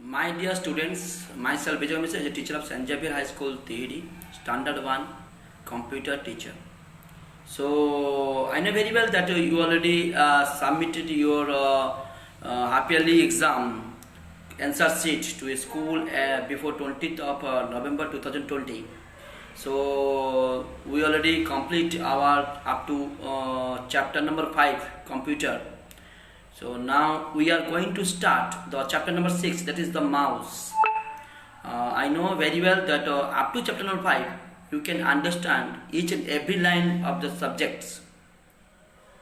My dear students, myself Vijay Mishra is a teacher of St. Xavier High School, Tehri, Standard 1, computer teacher. So, I know very well that you already submitted your half yearly exam answer sheet to a school before 20th of November 2020. So, we already complete our up to chapter number 5, computer. So now we are going to start the chapter number 6, that is the mouse. I know very well that up to chapter number 5 you can understand each and every line of the subjects,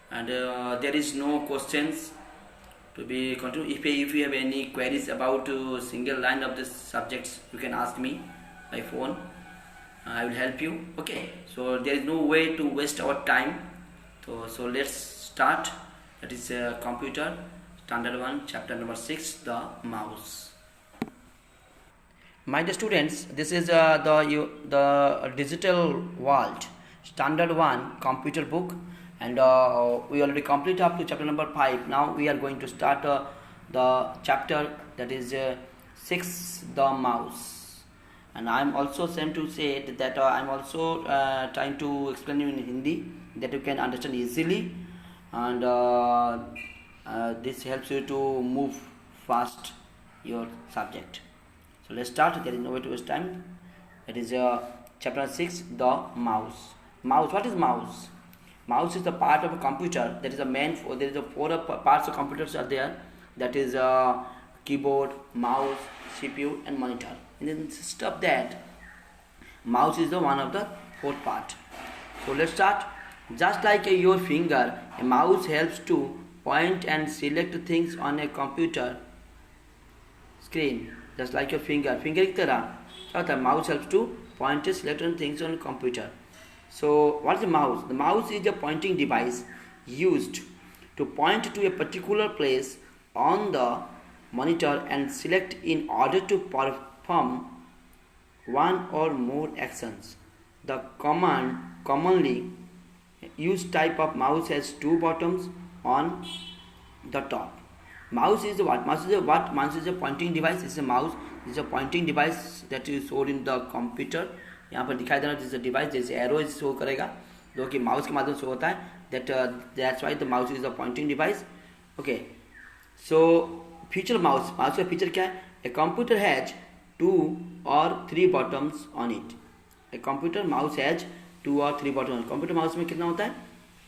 and there is no questions to be continued. If you have any queries about single line of the subjects, you can ask me by phone. I will help you. Okay, so there is no way to waste our time. So let's start. That is computer standard 1 chapter number 6, the mouse. My dear students, this is the digital world standard 1 computer book, and we already complete up to chapter number 5. Now we are going to start the chapter that is 6, the mouse. And I am also sent to say that I am also trying to explain you in Hindi that you can understand easily, and this helps you to move fast your subject. So let's start. There is no way to waste time. It is chapter 6, the mouse. Mouse. What is mouse? Mouse is the part of a computer. That is the main. There is a four parts of computers are there. That is keyboard, mouse, CPU, and monitor. And then instead of that, mouse is the one of the fourth part. So let's start. Just like your finger, a mouse helps to point and select things on a computer screen. Just like your finger की तरह क्या होता है, mouse helps to point and select on things on a computer. So what is the mouse? The mouse is a pointing device used to point to a particular place on the monitor and select in order to perform one or more actions. The commonly used type of mouse has two buttons on the top. Mouse is what? Mouse is a pointing device. It's a mouse. It's a pointing device that is stored in the computer. यहाँ पर दिखाई दे रहा है जैसे device जैसे arrow show करेगा जो कि माउस के माध्यम से होता है. That's why the mouse is a pointing device. Okay. So feature mouse का feature क्या है? A computer has 2 or 3 buttons on it. A computer mouse has 2 or 3 buttons. Computer mouse में कितना होता है?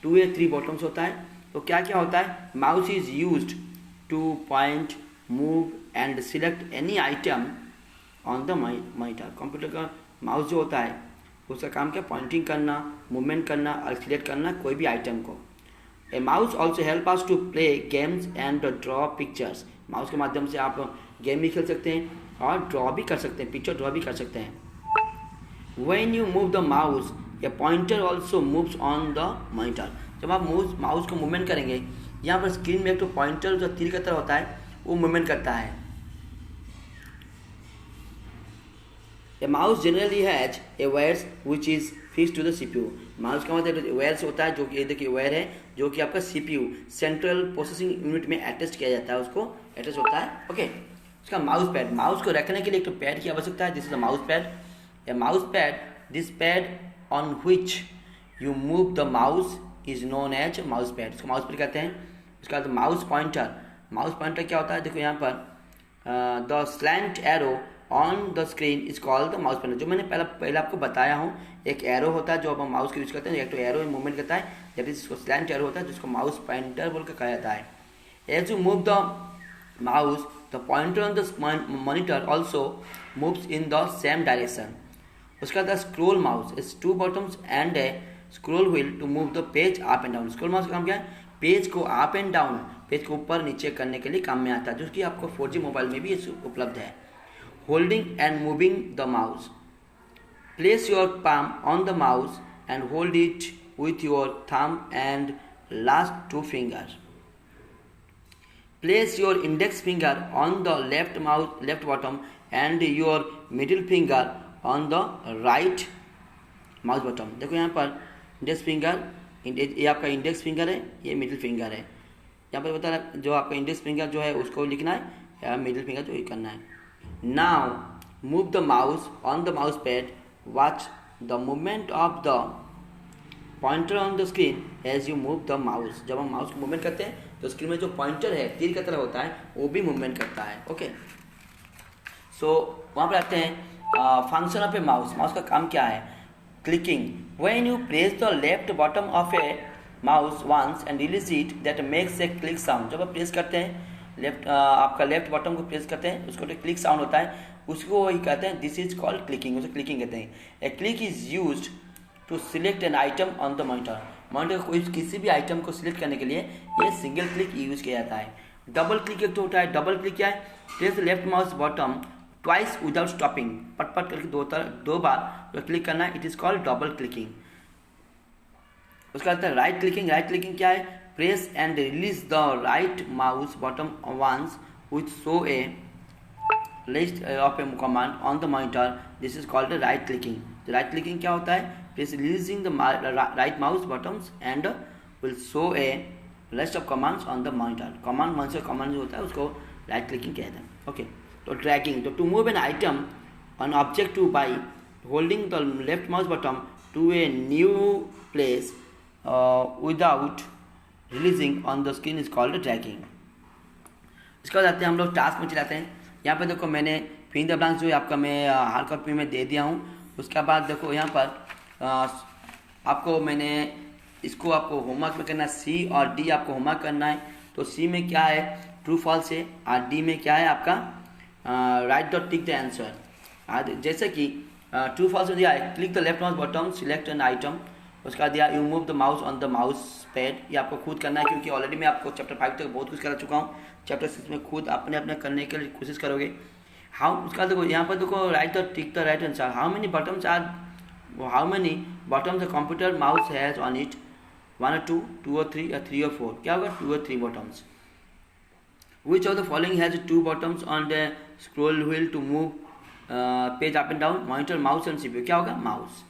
2 या 3 buttons होता है. तो क्या क्या होता है? Mouse is used to point, move and select any item on the monitor. Computer का माउस जो होता है उसका काम क्या? पॉइंटिंग करना, मूवमेंट करना और सिलेक्ट करना कोई भी आइटम को. A mouse also help us to play games and draw pictures. Mouse के माध्यम से आप गेम भी खेल सकते हैं और ड्रॉ भी कर सकते हैं, पिक्चर ड्रॉ भी कर सकते हैं. When you move the mouse A pointer also moves on the monitor. जब आप माउस को मूवमेंट करेंगे, यहाँ पर स्क्रीन में एक तो पॉइंटर जो तीर की तरह होता है वो मूवमेंट करता है. A mouse generally has a wires which is fixed to the CPU. Mouse का मतलब वायर्स होता है जो कि देखिए वायर है जो कि आपका सीपीयू सेंट्रल प्रोसेसिंग यूनिट में अटैच किया जाता है, उसको अटैच होता है. ओके. उसका माउस पैड, माउस को रखने के लिए एक तो पैड की आवश्यकता है. This is the mouse pad. A mouse pad, this pad on which you move the mouse is known as mouse pad. इसको माउस पैड कहते हैं. उसके बाद माउस पॉइंटर. माउस पॉइंटर क्या होता है? देखो यहाँ पर the slant arrow on the screen is called the mouse pointer. जो मैंने पहले आपको बताया हूँ, एक एरो होता है जो हम माउस का यूज करते हैं. एक तो एरो मूवमेंट करता है, दैट इज इसको स्लैंट एरो होता है जिसको माउस पॉइंटर बोल कर कहा जाता है. As you move the mouse the pointer on the monitor also moves in the same direction. उसका the scroll mouse is 2 buttons and a scroll wheel to move the page up and down. Scroll mouse का काम क्या है? Page को up and down, page को ऊपर नीचे करने के लिए काम में आता है, जो कि आपको 4G मोबाइल में भी उपलब्ध है. Holding and moving the mouse. Place your palm on the mouse and hold it with your thumb and last 2 finger. Place your index finger on the left bottom and your middle finger on the right mouse button. देखो यहाँ पर index finger, ये आपका index finger है, ये middle finger है. यहाँ पर बता रहा जो आपका इंडेक्स फिंगर जो है उसको लिखना है या मिडिल फिंगर जो ये करना है। Now move the mouse on the mouse pad, watch the movement of the pointer on the screen as you move the mouse. जब हम माउस को मूवमेंट करते हैं तो स्क्रीन में जो पॉइंटर है तीर की तरह होता है वो भी मूवमेंट करता है। ओके, सो वहाँ पर आते हैं function of a mouse. Mouse का काम क्या है? Clicking. When you press the left bottom of a mouse once and release it that makes a click sound. जब आप प्रेस करते हैं आपका लेफ्ट बॉटम को प्रेस करते हैं, उसको जो क्लिक साउंड होता है उसको वही कहते हैं, दिस इज कॉल्ड क्लिकिंग, उसे क्लिकिंग कहते हैं। A click is used to select an item on the monitor. Monitor कोई किसी भी आइटम को सिलेक्ट करने के लिए ये सिंगल क्लिक यूज किया जाता है। डबल क्लिक एक तो होता है। डबल क्लिक क्या है? Press left mouse bottom twice without stopping, पट पट करके दो बार जो क्लिक करना है, it is called double clicking. उसका आता है राइट क्लिकिंग। राइट क्लिकिंग क्या है? Press and release the right mouse bottom once with show a list of a command on the monitor, this is called right clicking. Right clicking क्या होता है? Press releasing the right mouse bottoms and will show a list of commands on the monitor. Command जो होता है उसको right clicking कहते हैं। Okay, तो ड्रैगिंग, तो to move an item on object to by holding the left mouse button to a new place without releasing on the screen is called dragging. इसके बाद आते हैं हम लोग टास्क में चलाते हैं। यहाँ पे देखो मैंने फिल द ब्लैंक्स जो है आपका मैं हार्ड कॉपी में दे दिया हूँ। उसके बाद देखो यहाँ पर आपको मैंने इसको आपको होमवर्क में करना है। सी और डी आपको होमवर्क करना है। तो सी में क्या है? ट्रू फॉल्स है। और डी में क्या है आपका? Right dot tick the answer. जैसे कि ट्रू फॉल्स में दिया है click the left mouse button select an item. उसका दिया you move the mouse on the mouse pad. ये आपको खुद करना है क्योंकि ऑलरेडी मैं आपको चैप्टर 5 तक बहुत कुछ करा चुका हूँ। चैप्टर 6 में खुद अपने अपने करने के लिए कोशिश करोगे। हाउ उसका देखो यहाँ पर देखो right the tick the right answer. How many buttons the computer mouse has on it? 1 or 2, 2 or 3 या 3 or 4? क्या होगा? 2 or 3 buttons. Which of the following has 2 buttons on the scroll wheel to move page up and down? Monitor, mouse and CPU. क्या होगा? Mouse.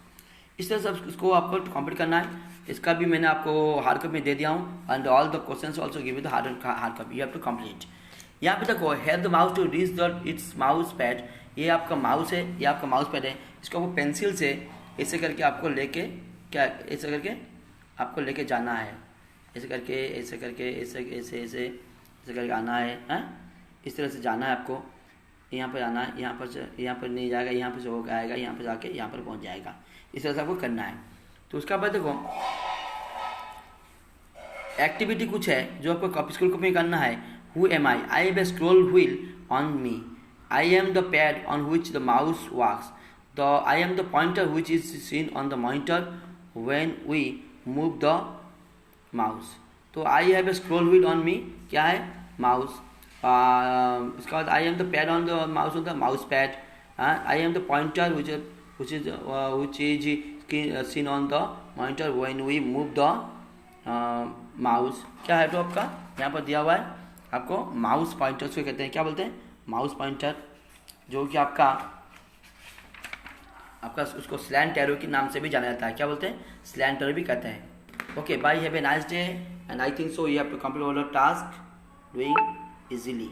इस तरह से इसको आपको कंप्लीट करना है। इसका भी मैंने आपको हार्ड कॉपी में दे दिया हूँ। And all the questions also give you the hard copy, you have to complete. यहाँ पे देखो help the mouse to reach the it's mouse pad. ये आपका माउस है, ये आपका माउस पैड है। इसको आपको पेंसिल से ऐसे करके आपको लेके क्या ऐसे करके आपको लेके जाना है। ऐसे करके ऐसे करके ऐसे ऐसे ऐसे ऐसे करके आना है। इस तरह से जाना है आपको। यहाँ पर आना है, यहाँ पर नहीं जाएगा, यहाँ पर से होकर आएगा, यहाँ पर जाके यहाँ पर पहुँच जाएगा। इस तरह से आपको करना है। तो उसका बाद देखो एक्टिविटी कुछ है जो आपको स्कूल कॉपी में करना है। Who am I? I have a scroll wheel on me. I am the pad on which the mouse works. I am the pointer which is seen on the monitor when we move the mouse. तो I have a scroll wheel on me क्या है? Mouse. इसके बाद I am the pad on the mouse on the mouse pad. I am the pointer which is seen on the monitor when we move the mouse। क्या है? तो आपका यहाँ पर दिया हुआ है आपको माउस पॉइंटर को कहते हैं। क्या बोलते हैं? माउस पॉइंटर, जो कि आपका उसको स्लैंट एरो के नाम से भी जाना जाता है। क्या बोलते हैं? स्लैंट एरो भी कहते हैं। Okay, bye, have a nice day and I think so you have to complete all the task doing easily.